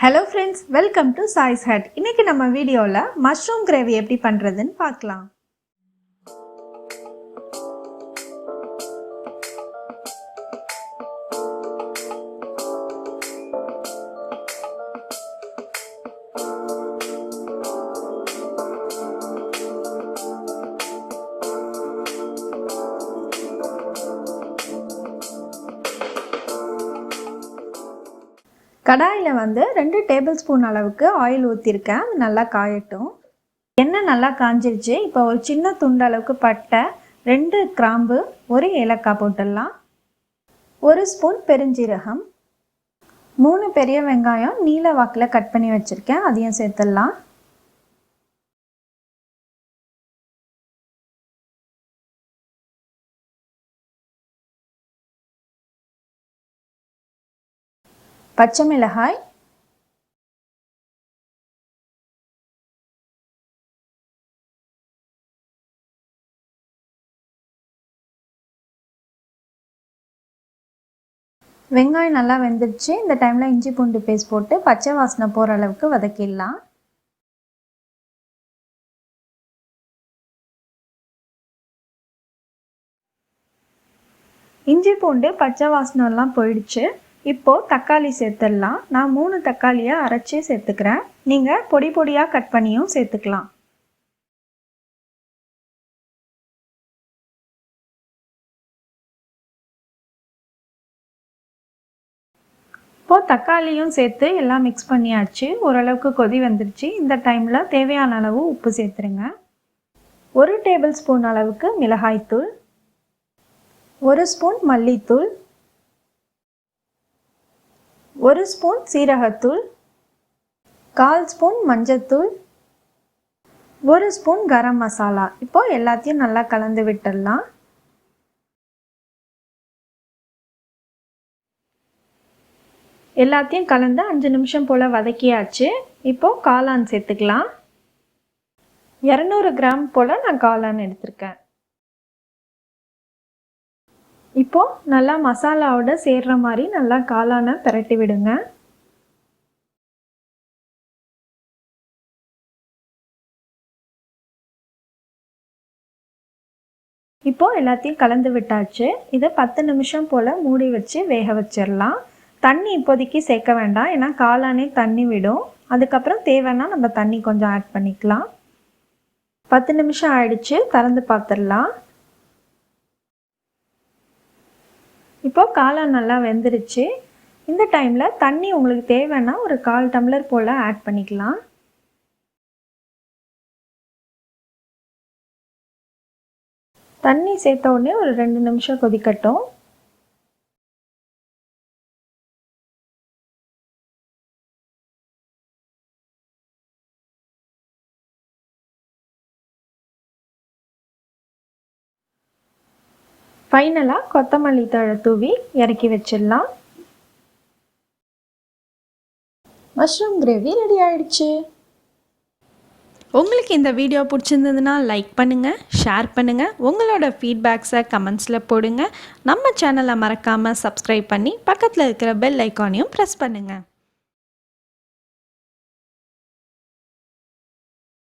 Hello friends, welcome to Sai's Hut. இன்னைக்கு நம்ம வீடியோல மஷ்ரூம் கிரேவி எப்படி பண்றதுன்னு பார்க்கலாம். கடாயில் வந்து 2 டேபிள் ஸ்பூன் அளவுக்கு ஆயில் ஊற்றிருக்கேன். அது நல்லா காயட்டும். எண்ணெய் நல்லா காஞ்சிருச்சு. இப்போ ஒரு சின்ன துண்டு அளவுக்கு பட்டை, 2 கிராம்பு, 1 ஏலக்காய் போட்டுடலாம். 1 ஸ்பூன் பெருஞ்சீரகம், 3 பெரிய வெங்காயம் நீல வாக்கில் கட் பண்ணி வச்சுருக்கேன், அதையும் சேர்த்துடலாம். பச்சை மிளகாய், வெங்காயம் நல்லா வெந்துருச்சு. இந்த டைமில் இஞ்சி பூண்டு பேஸ்ட் போட்டு பச்சை வாசனை போகிற அளவுக்கு வதக்கிடலாம். இஞ்சி பூண்டு பச்சை வாசனைலாம் போயிடுச்சு. இப்போது தக்காளி சேர்த்துடலாம். நான் 3 தக்காளியை அரைச்சி சேர்த்துக்கிறேன். நீங்கள் பொடி பொடியாக கட் பண்ணியும் சேர்த்துக்கலாம். இப்போது தக்காளியும் சேர்த்து எல்லாம் மிக்ஸ் பண்ணியாச்சு. ஓரளவுக்கு கொதி வந்துருச்சு. இந்த டைமில் தேவையான அளவு உப்பு சேர்த்துருங்க. 1 டேபிள் ஸ்பூன் அளவுக்கு மிளகாய்த்தூள், 1 ஸ்பூன் மல்லித்தூள், 1 ஸ்பூன் சீரகத்தூள், 1/4 ஸ்பூன் மஞ்சத்தூள், 1 ஸ்பூன் கரம் மசாலா. இப்போ எல்லாத்தையும் நல்லா கலந்து விட்டுடலாம். எல்லாத்தையும் கலந்து 5 நிமிஷம் போல் வதக்கியாச்சு. இப்போது காளான் சேர்த்துக்கலாம். 200 கிராம் போல் நான் காளான் எடுத்திருக்கேன். இப்போது நல்லா மசாலாவோட சேர்ற மாதிரி நல்லா காளானை பிரட்டி விடுங்க. இப்போது எல்லாத்தையும் கலந்து விட்டாச்சு. இதை 10 நிமிஷம் போல் மூடி வச்சு வேக வச்சிடலாம். தண்ணி இப்போதைக்கு சேர்க்க வேண்டாம், ஏன்னா காளானே தண்ணி விடும். அதுக்கப்புறம் தேவைன்னா நம்ம தண்ணி கொஞ்சம் ஆட் பண்ணிக்கலாம். 10 நிமிஷம் ஆயிடுச்சு. திறந்து பார்த்துடலாம். இப்போது காளான் நல்லா வெந்துருச்சு. இந்த டைமில் தண்ணி உங்களுக்கு தேவைன்னா ஒரு 1/4 டம்ளர் போல் ஆட் பண்ணிக்கலாம். தண்ணி சேர்த்த உடனே ஒரு 2 நிமிஷம் கொதிக்கட்டும். ஃபைனலாக கொத்தமல்லி தழை தூவி இறக்கி வச்சிடலாம். மஷ்ரூம் கிரேவி ரெடி ஆயிடுச்சு. உங்களுக்கு இந்த வீடியோ பிடிச்சிருந்ததுன்னா லைக் பண்ணுங்கள், ஷேர் பண்ணுங்கள், உங்களோட ஃபீட்பேக்ஸை கமெண்ட்ஸில் போடுங்க. நம்ம சேனலை மறக்காமல் சப்ஸ்கிரைப் பண்ணி பக்கத்தில் இருக்கிற பெல் ஐக்கானையும் ப்ரெஸ் பண்ணுங்கள்.